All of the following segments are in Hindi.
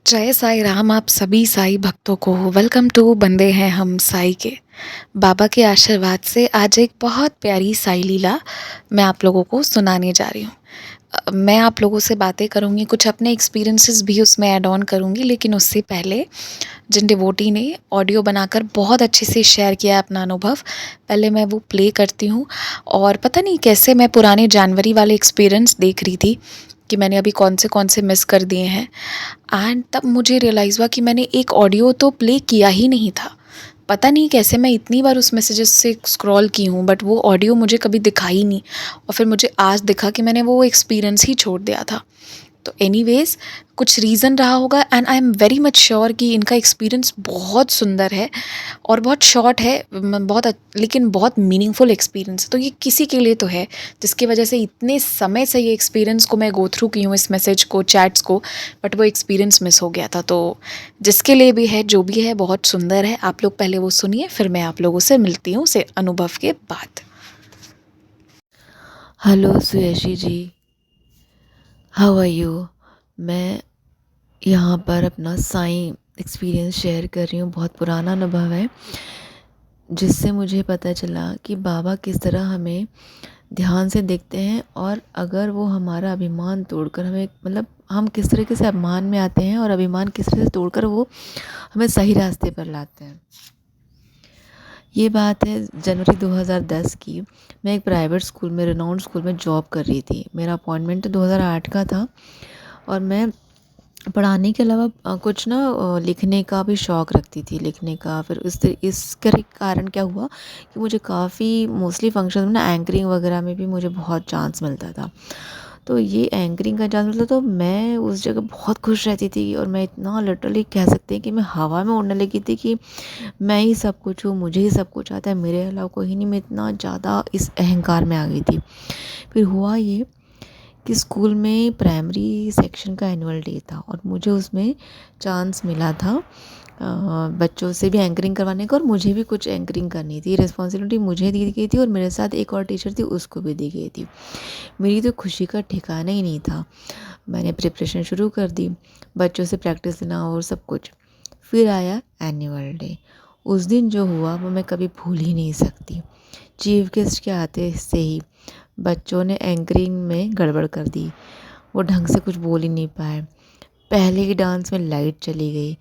जय साईं राम आप सभी साईं भक्तों को वेलकम टू बंदे हैं हम साईं के। बाबा के आशीर्वाद से आज एक बहुत प्यारी साईं लीला मैं आप लोगों को सुनाने जा रही हूँ। मैं आप लोगों से बातें करूँगी, कुछ अपने एक्सपीरियंसेस भी उसमें ऐड ऑन करूँगी, लेकिन उससे पहले जिन डिवोटी ने ऑडियो बनाकर बहुत अच्छे से शेयर किया है अपना अनुभव, पहले मैं वो प्ले करती हूँ। और पता नहीं कैसे मैं पुराने जनवरी वाले एक्सपीरियंस देख रही थी कि मैंने अभी कौन से मिस कर दिए हैं। एंड तब मुझे रियलाइज़ हुआ कि मैंने एक ऑडियो तो प्ले किया ही नहीं था। पता नहीं कैसे मैं इतनी बार उस मैसेजेस से स्क्रॉल की हूँ, बट वो ऑडियो मुझे कभी दिखा ही नहीं। और फिर मुझे आज दिखा कि मैंने वो एक्सपीरियंस ही छोड़ दिया था। तो एनीवेज़ कुछ रीज़न रहा होगा and I am very much sure कि इनका एक्सपीरियंस बहुत सुंदर है और बहुत शॉर्ट है, लेकिन बहुत मीनिंगफुल एक्सपीरियंस है। तो ये किसी के लिए तो है जिसकी वजह से इतने समय से ये एक्सपीरियंस को मैं गो थ्रू की हूँ, इस मैसेज को, चैट्स को, बट वो एक्सपीरियंस मिस हो गया था। तो जिसके लिए भी है, जो भी है, बहुत सुंदर है। आप लोग पहले वो सुनिए, फिर मैं आप लोगों से मिलती हूँ से अनुभव के बाद। Hello Suyashi ji, how are you. मैं यहाँ पर अपना साईं एक्सपीरियंस शेयर कर रही हूँ। बहुत पुराना अनुभव है जिससे मुझे पता चला कि बाबा किस तरह हमें ध्यान से देखते हैं, और अगर वो हमारा अभिमान तोड़कर हमें, मतलब हम किस तरीके से अभिमान में आते हैं और अभिमान किस तरह से तोड़कर वो हमें सही रास्ते पर लाते हैं। ये बात है जनवरी 2010 की। मैं एक प्राइवेट स्कूल में, रेनाउंड स्कूल में जॉब कर रही थी। मेरा अपॉइंटमेंट 2008 का था और मैं पढ़ाने के अलावा कुछ ना लिखने का भी शौक़ रखती थी, लिखने का। फिर इसके कारण क्या हुआ कि मुझे काफ़ी मोस्टली फंक्शन में ना एंकरिंग वगैरह में भी मुझे बहुत चांस मिलता था। तो ये एंकरिंग का चांस मिलता, तो मैं उस जगह बहुत खुश रहती थी और मैं इतना लिटरली कह सकते हैं कि मैं हवा में उड़ने लगी थी कि मैं ही सब कुछ हूँ, मुझे ही सब कुछ आता है, मेरे अलावा कोई नहीं। मैं इतना ज़्यादा इस अहंकार में आ गई थी। फिर हुआ ये कि स्कूल में प्राइमरी सेक्शन का एनुअल डे था और मुझे उसमें चांस मिला था बच्चों से भी एंकरिंग करवाने का, और मुझे भी कुछ एंकरिंग करनी थी। रिस्पॉन्सिबिलिटी मुझे दी गई थी और मेरे साथ एक और टीचर थी, उसको भी दी गई थी। मेरी तो खुशी का ठिकाना ही नहीं था। मैंने प्रिपरेशन शुरू कर दी, बच्चों से प्रैक्टिस लेना और सब कुछ। फिर आया एनुअल डे। उस दिन जो हुआ वो मैं कभी भूल ही नहीं सकती। चीफ गेस्ट के आते से ही बच्चों ने एंकरिंग में गड़बड़ कर दी। वो ढंग से कुछ बोल ही नहीं पाए। पहले ही डांस में लाइट चली गई।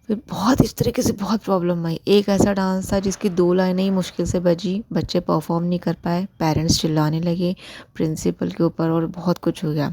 फिर बहुत इस तरीके से बहुत प्रॉब्लम आई। एक ऐसा डांस था जिसकी 2 लाइनें ही मुश्किल से बजी, बच्चे परफॉर्म नहीं कर पाए, पेरेंट्स चिल्लाने लगे प्रिंसिपल के ऊपर और बहुत कुछ हो गया।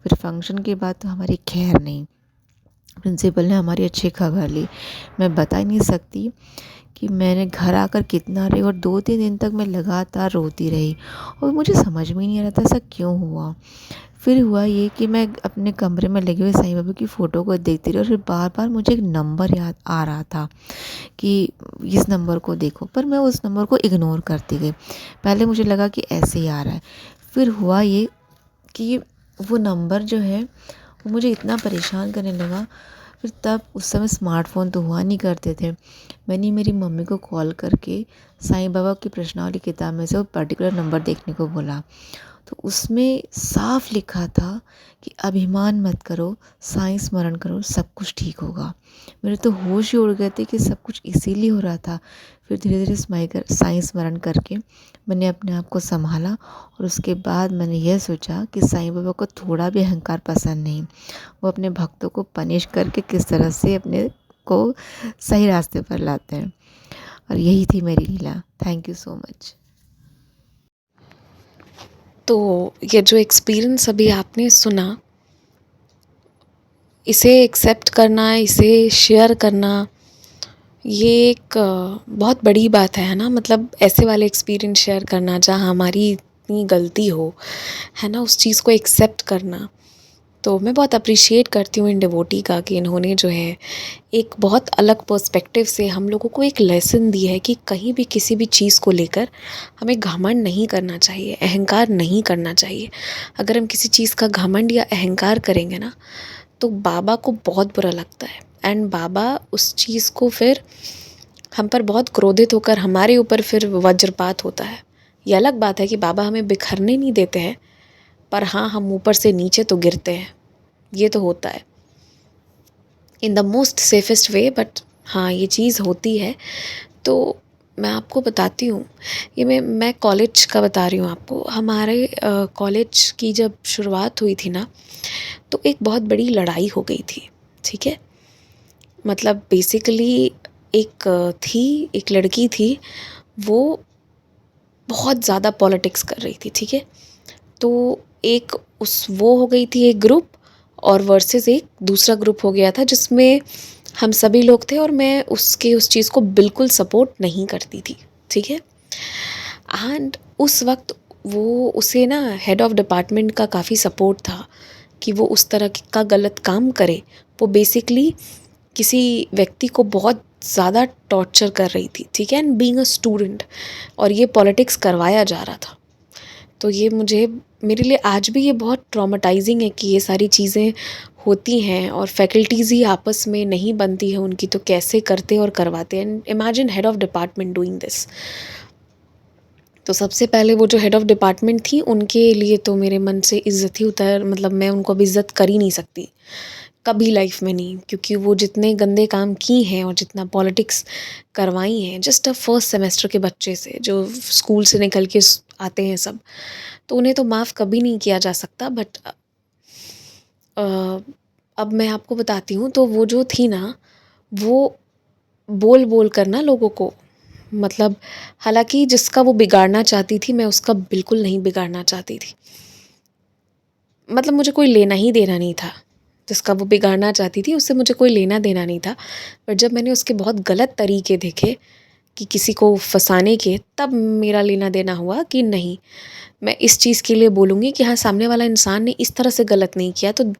फिर फंक्शन के बाद तो हमारी खैर नहीं, प्रिंसिपल ने हमारी अच्छी खबर ली। मैं बता ही नहीं सकती कि मैंने घर आकर कितना रही, और 2-3 दिन तक मैं लगातार रोती रही और मुझे समझ में नहीं आ रहा था ऐसा क्यों हुआ। फिर हुआ ये कि मैं अपने कमरे में लगे हुए साईं बाबा की फ़ोटो को देखती रही और फिर बार-बार मुझे एक नंबर याद आ रहा था कि इस नंबर को देखो, पर मैं उस नंबर को इग्नोर करती गई। पहले मुझे लगा कि ऐसे ही आ रहा है। फिर हुआ ये कि वो नंबर जो है वो मुझे इतना परेशान करने लगा। फिर तब उस समय स्मार्टफ़ोन तो हुआ नहीं करते थे। मैंने मेरी मम्मी को कॉल करके साईं बाबा की प्रश्नावली किताब में से वो पर्टिकुलर नंबर देखने को बोला। तो उसमें साफ लिखा था कि अभिमान मत करो, साईं स्मरण करो, सब कुछ ठीक होगा। मेरे तो होश ही उड़ गए थे कि सब कुछ इसीलिए हो रहा था। फिर धीरे-धीरे साईं स्मरण करके मैंने अपने आप को सँभाला और उसके बाद मैंने यह सोचा कि साईं बाबा को थोड़ा भी अहंकार पसंद नहीं। वो अपने भक्तों को पनिश करके किस तरह से अपने को सही रास्ते पर लाते हैं। और यही थी मेरी लीला। Thank you so much. तो ये जो एक्सपीरियंस अभी आपने सुना, इसे एक्सेप्ट करना, इसे शेयर करना, ये एक बहुत बड़ी बात है ना। मतलब ऐसे वाले एक्सपीरियंस शेयर करना जहाँ हमारी इतनी गलती हो, है ना, उस चीज़ को एक्सेप्ट करना। तो मैं बहुत अप्रिशिएट करती हूँ इन डिवोटी का कि इन्होंने जो है एक बहुत अलग पर्सपेक्टिव से हम लोगों को एक लेसन दी है कि कहीं भी किसी भी चीज़ को लेकर हमें घमंड नहीं करना चाहिए, अहंकार नहीं करना चाहिए। अगर हम किसी चीज़ का घमंड या अहंकार करेंगे ना, तो बाबा को बहुत बुरा लगता है एंड बाबा उस चीज़ को फिर हम पर बहुत क्रोधित होकर हमारे ऊपर फिर वज्रपात होता है। ये अलग बात है कि बाबा हमें बिखरने नहीं देते हैं, पर हाँ, हम ऊपर से नीचे तो गिरते हैं, ये तो होता है। In the most safest way, but हाँ ये चीज़ होती है। तो मैं आपको बताती हूँ, ये मैं कॉलेज का बता रही हूँ आपको। हमारे कॉलेज की जब शुरुआत हुई थी ना, तो एक बहुत बड़ी लड़ाई हो गई थी, ठीक है। मतलब बेसिकली एक लड़की थी, वो बहुत ज़्यादा पॉलिटिक्स कर रही थी, ठीक है। तो एक उस वो हो गई थी एक ग्रुप, और वर्सेस एक दूसरा ग्रुप हो गया था जिसमें हम सभी लोग थे, और मैं उस चीज़ को बिल्कुल सपोर्ट नहीं करती थी, ठीक है। एंड उस वक्त वो उसे ना हेड ऑफ डिपार्टमेंट का काफ़ी सपोर्ट था कि वो उस तरह का गलत काम करे। वो बेसिकली किसी व्यक्ति को बहुत ज़्यादा टॉर्चर कर रही थी, ठीक है, एंड बीइंग अ स्टूडेंट, और ये पॉलिटिक्स करवाया जा रहा था। तो ये मेरे लिए आज भी ये बहुत ट्रॉमेटाइजिंग है कि ये सारी चीज़ें होती हैं और फैकल्टीज़ ही आपस में नहीं बनती है उनकी, तो कैसे करते और करवाते हैं। And imagine head of department doing this. तो सबसे पहले वो जो हेड ऑफ डिपार्टमेंट थी, उनके लिए तो मेरे मन से इज़्ज़त ही उतर, मतलब मैं उनको अब इज़्ज़त कर ही नहीं सकती कभी लाइफ में नहीं, क्योंकि वो जितने गंदे काम की हैं और जितना पॉलिटिक्स करवाई हैं जस्ट फर्स्ट सेमेस्टर के बच्चे से, जो स्कूल से निकल के आते हैं सब, तो उन्हें तो माफ़ कभी नहीं किया जा सकता। बट अब मैं आपको बताती हूँ, तो वो जो थी ना, वो बोल बोल कर ना लोगों को, मतलब हालांकि जिसका वो बिगाड़ना चाहती थी, मैं उसका बिल्कुल नहीं बिगाड़ना चाहती थी। मतलब मुझे कोई लेना ही देना नहीं था, जिसका वो बिगाड़ना चाहती थी उससे मुझे कोई लेना देना नहीं था। पर जब मैंने उसके बहुत गलत तरीके देखे कि किसी को फंसाने के, तब मेरा लेना देना हुआ कि नहीं, मैं इस चीज़ के लिए बोलूँगी कि हाँ, सामने वाला इंसान ने इस तरह से गलत नहीं किया, तो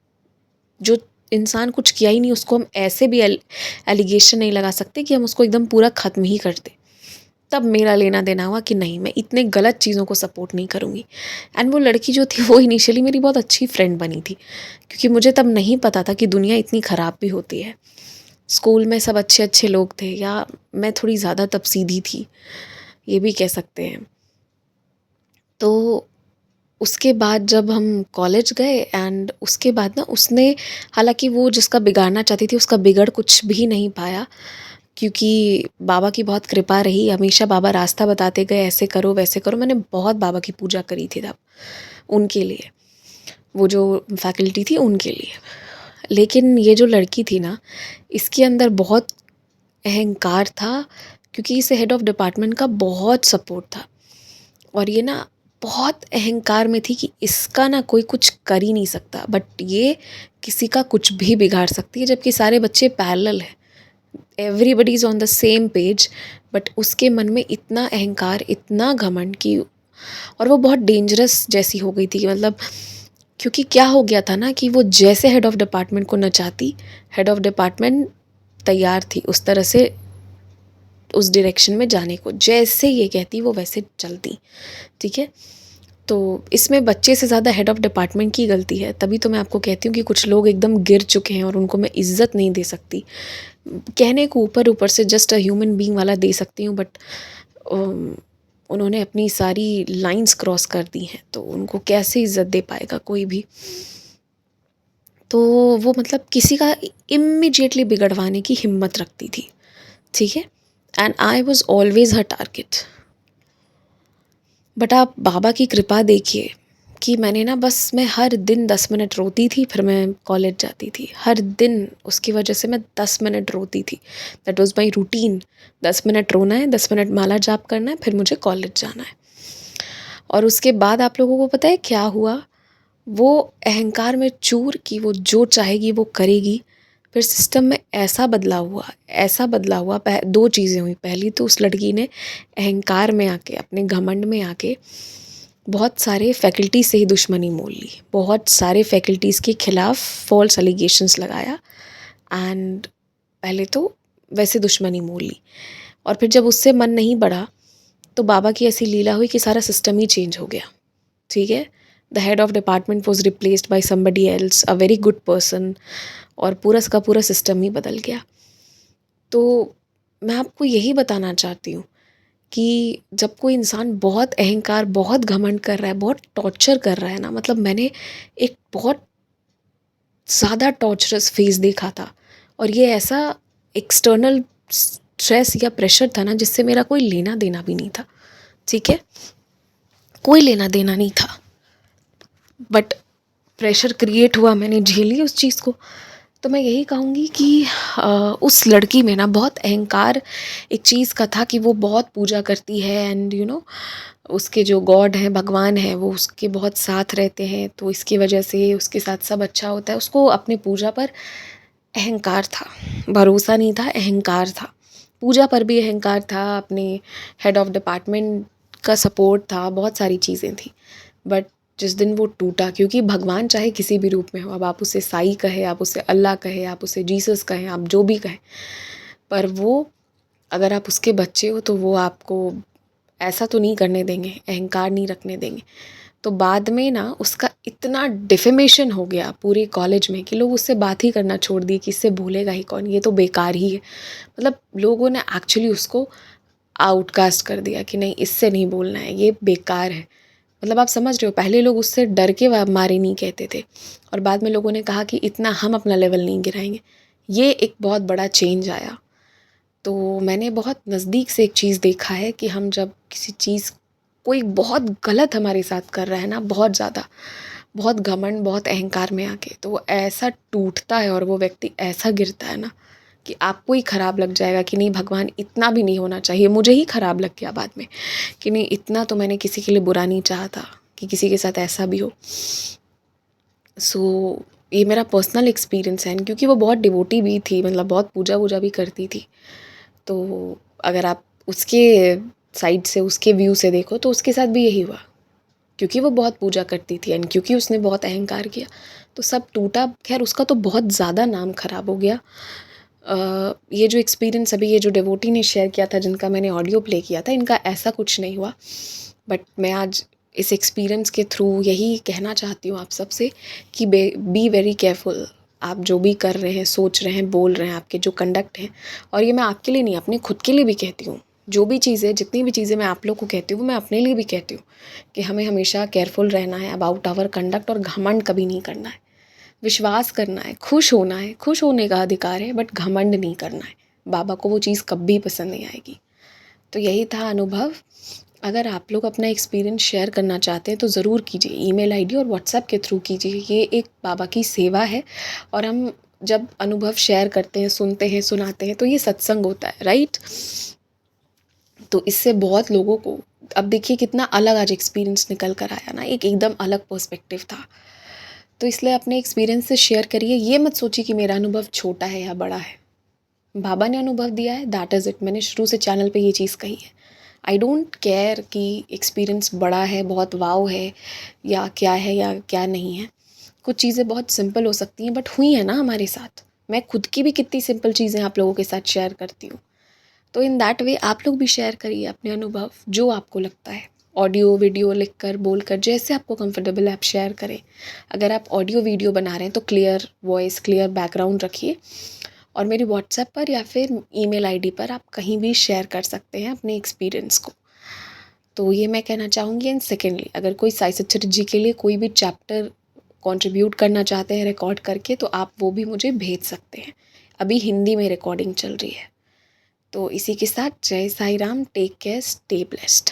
जो इंसान कुछ किया ही नहीं उसको हम ऐसे भी एलिगेशन नहीं लगा सकते कि हम उसको एकदम पूरा ख़त्म ही कर दें। तब मेरा लेना देना हुआ कि नहीं, मैं इतने गलत चीज़ों को सपोर्ट नहीं करूँगी। एंड वो लड़की जो थी, वो इनिशियली मेरी बहुत अच्छी फ्रेंड बनी थी, क्योंकि मुझे तब नहीं पता था कि दुनिया इतनी ख़राब भी होती है। स्कूल में सब अच्छे अच्छे लोग थे, या मैं थोड़ी ज़्यादा तब सीधी थी, ये भी कह सकते हैं। तो उसके बाद जब हम कॉलेज गए, एंड उसके बाद ना उसने, हालांकि वो जिसका बिगाड़ना चाहती थी उसका बिगड़ कुछ भी नहीं पाया, क्योंकि बाबा की बहुत कृपा रही। हमेशा बाबा रास्ता बताते गए, ऐसे करो वैसे करो। मैंने बहुत बाबा की पूजा करी थी तब उनके लिए, वो जो फैकल्टी थी उनके लिए। लेकिन ये जो लड़की थी ना, इसके अंदर बहुत अहंकार था, क्योंकि इसे हेड ऑफ डिपार्टमेंट का बहुत सपोर्ट था, और ये ना बहुत अहंकार में थी कि इसका ना कोई कुछ कर ही नहीं सकता, बट ये किसी का कुछ भी बिगाड़ सकती है, जबकि सारे बच्चे पैरेलल हैं, everybody is on the same page. But उसके मन में इतना अहंकार, इतना घमंड की, और वो बहुत डेंजरस जैसी हो गई थी। मतलब क्योंकि क्या हो गया था ना, कि वो जैसे हेड ऑफ डिपार्टमेंट को नचाती, हेड ऑफ डिपार्टमेंट तैयार थी उस तरह से उस डायरेक्शन में जाने को, जैसे ये कहती वो वैसे चलती, ठीक है। तो इसमें बच्चे से ज़्यादा हेड ऑफ डिपार्टमेंट की गलती है। तभी तो मैं आपको कहती हूँ कि कुछ लोग एकदम गिर चुके हैं और उनको मैं इज़्ज़त नहीं दे सकती। कहने को ऊपर ऊपर से जस्ट अ ह्यूमन बीइंग वाला दे सकती हूँ, बट उन्होंने अपनी सारी लाइंस क्रॉस कर दी हैं, तो उनको कैसे इज़्ज़त दे पाएगा कोई भी। तो वो मतलब किसी का इमीडिएटली बिगड़वाने की हिम्मत रखती थी, ठीक है। And I was always her target. But आप बाबा की कृपा देखिए कि मैंने ना, बस मैं हर दिन 10 मिनट रोती थी, फिर मैं कॉलेज जाती थी। हर दिन उसकी वजह से मैं 10 मिनट रोती थी। That was my routine. 10 minute रोना है, 10 मिनट माला जाप करना है, फिर मुझे कॉलेज जाना है। और उसके बाद आप लोगों को पता है क्या हुआ? वो अहंकार में चूर कि वो जो चाहेगी वो करेगी। फिर सिस्टम में ऐसा बदलाव हुआ, ऐसा बदलाव हुआ। दो चीज़ें हुई। पहली तो उस लड़की ने अहंकार में आके, अपने घमंड में आके बहुत सारे फैकल्टी से ही दुश्मनी मोल ली। बहुत सारे फैकल्टीज़ के खिलाफ फॉल्स एलिगेशंस लगाया, एंड पहले तो वैसे दुश्मनी मोल ली। और फिर जब उससे मन नहीं बढ़ा, तो बाबा की ऐसी लीला हुई कि सारा सिस्टम ही चेंज हो गया, ठीक है। The head of department was replaced by somebody else, a very good person, और पूरा का पूरा सिस्टम ही बदल गया। तो मैं आपको यही बताना चाहती हूँ कि जब कोई इंसान बहुत अहंकार, बहुत घमंड कर रहा है, बहुत टॉर्चर कर रहा है ना, मतलब मैंने एक बहुत ज़्यादा टॉर्चरस फेज़ देखा था, और ये ऐसा एक्सटर्नल स्ट्रेस या प्रेशर था ना जिससे मेरा कोई लेना देना भी नहीं था, ठीक है, कोई लेना देना नहीं था, बट प्रेशर क्रिएट हुआ, मैंने झेली उस चीज़ को। तो मैं यही कहूँगी कि उस लड़की में ना बहुत अहंकार एक चीज़ का था कि वो बहुत पूजा करती है एंड उसके जो गॉड हैं, भगवान हैं, वो उसके बहुत साथ रहते हैं, तो इसकी वजह से उसके साथ सब अच्छा होता है। उसको अपनी पूजा पर अहंकार था, भरोसा नहीं था, अहंकार था। पूजा पर भी अहंकार था, अपने हेड ऑफ़ डिपार्टमेंट का सपोर्ट था, बहुत सारी चीज़ें थी। बट जिस दिन वो टूटा, क्योंकि भगवान चाहे किसी भी रूप में हो, अब आप उसे साईं कहें, आप उसे अल्लाह कहें, आप उसे जीसस कहें, आप जो भी कहें, पर वो अगर आप उसके बच्चे हो तो वो आपको ऐसा तो नहीं करने देंगे, अहंकार नहीं रखने देंगे। तो बाद में ना उसका इतना डिफेमेशन हो गया पूरे कॉलेज में कि लोग उससे बात ही करना छोड़ दिए कि इससे बोलेगा ही कौन, ये तो बेकार ही है। मतलब लोगों ने एक्चुअली उसको आउटकास्ट कर दिया कि नहीं, इससे नहीं बोलना है, ये बेकार है। मतलब आप समझ रहे हो, पहले लोग उससे डर के मारे नहीं कहते थे और बाद में लोगों ने कहा कि इतना हम अपना लेवल नहीं गिराएंगे। ये एक बहुत बड़ा चेंज आया। तो मैंने बहुत नज़दीक से एक चीज़ देखा है कि हम जब किसी चीज़, कोई बहुत गलत हमारे साथ कर रहा है ना, बहुत ज़्यादा, बहुत घमंड, बहुत अहंकार में आके, तो वो ऐसा टूटता है और वो व्यक्ति ऐसा गिरता है ना कि आपको ही ख़राब लग जाएगा कि नहीं, भगवान इतना भी नहीं होना चाहिए। मुझे ही ख़राब लग गया बाद में कि नहीं, इतना तो मैंने किसी के लिए बुरा नहीं चाहा था कि किसी के साथ ऐसा भी हो। सो ये मेरा पर्सनल एक्सपीरियंस है, क्योंकि वो बहुत डिवोटी भी थी, मतलब बहुत पूजा वूजा भी करती थी। तो अगर आप उसके साइड से, उसके व्यू से देखो तो उसके साथ भी यही हुआ, क्योंकि वो बहुत पूजा करती थी एंड क्योंकि उसने बहुत अहंकार किया तो सब टूटा। खैर उसका तो बहुत ज़्यादा नाम ख़राब हो गया। ये जो एक्सपीरियंस अभी ये जो डिवोटी ने शेयर किया था, जिनका मैंने ऑडियो प्ले किया था, इनका ऐसा कुछ नहीं हुआ। बट मैं आज इस एक्सपीरियंस के थ्रू यही कहना चाहती हूँ आप सबसे कि बी वेरी केयरफुल। आप जो भी कर रहे हैं, सोच रहे हैं, बोल रहे हैं, आपके जो कंडक्ट हैं, और ये मैं आपके लिए नहीं, अपने खुद के लिए भी कहती हूँ। जो भी चीज़ें, जितनी भी चीज़ें मैं आप लोग को कहती हूँ वो मैं अपने लिए भी कहती हूँ कि हमें हमेशा केयरफुल रहना है अबाउट आवर कंडक्ट, और घमंड कभी नहीं करना है। विश्वास करना है, खुश होना है, खुश होने का अधिकार है, बट घमंड नहीं करना है। बाबा को वो चीज़ कभी पसंद नहीं आएगी। तो यही था अनुभव। अगर आप लोग अपना एक्सपीरियंस शेयर करना चाहते हैं तो ज़रूर कीजिए, ईमेल आईडी और व्हाट्सएप के थ्रू कीजिए। ये एक बाबा की सेवा है और हम जब अनुभव शेयर करते हैं, सुनते हैं, सुनाते हैं, तो ये सत्संग होता है, राइट? तो इससे बहुत लोगों को, अब देखिए कितना अलग आज एक्सपीरियंस निकल कर आया ना, एक एकदम अलग पर्सपेक्टिव था। तो इसलिए अपने एक्सपीरियंस से शेयर करिए। ये मत सोचिए कि मेरा अनुभव छोटा है या बड़ा है। बाबा ने अनुभव दिया है, दैट इज़ इट। मैंने शुरू से चैनल पे ये चीज़ कही है। आई डोंट केयर कि एक्सपीरियंस बड़ा है, बहुत वाव है या क्या नहीं है। कुछ चीज़ें बहुत सिंपल हो सकती हैं बट हुई हैं ना हमारे साथ। मैं खुद की भी कितनी सिंपल चीज़ें आप लोगों के साथ शेयर करती हूँ। तो इन दैट वे आप लोग भी शेयर करिए अपने अनुभव, जो आपको लगता है। ऑडियो, वीडियो लिख कर, बोल कर, जैसे आपको कंफर्टेबल है आप शेयर करें। अगर आप ऑडियो वीडियो बना रहे हैं तो क्लियर वॉइस, क्लियर बैकग्राउंड रखिए और मेरी व्हाट्सएप पर या फिर ईमेल आईडी पर आप कहीं भी शेयर कर सकते हैं अपने एक्सपीरियंस को। तो ये मैं कहना चाहूँगी। एंड सेकेंडली, अगर कोई साई सच्चरित्र जी के लिए कोई भी चैप्टर कंट्रीब्यूट करना चाहते हैं रिकॉर्ड करके, तो आप वो भी मुझे भेज सकते हैं। अभी हिंदी में रिकॉर्डिंग चल रही है। तो इसी के साथ जय Sai Ram, take care, stay blessed.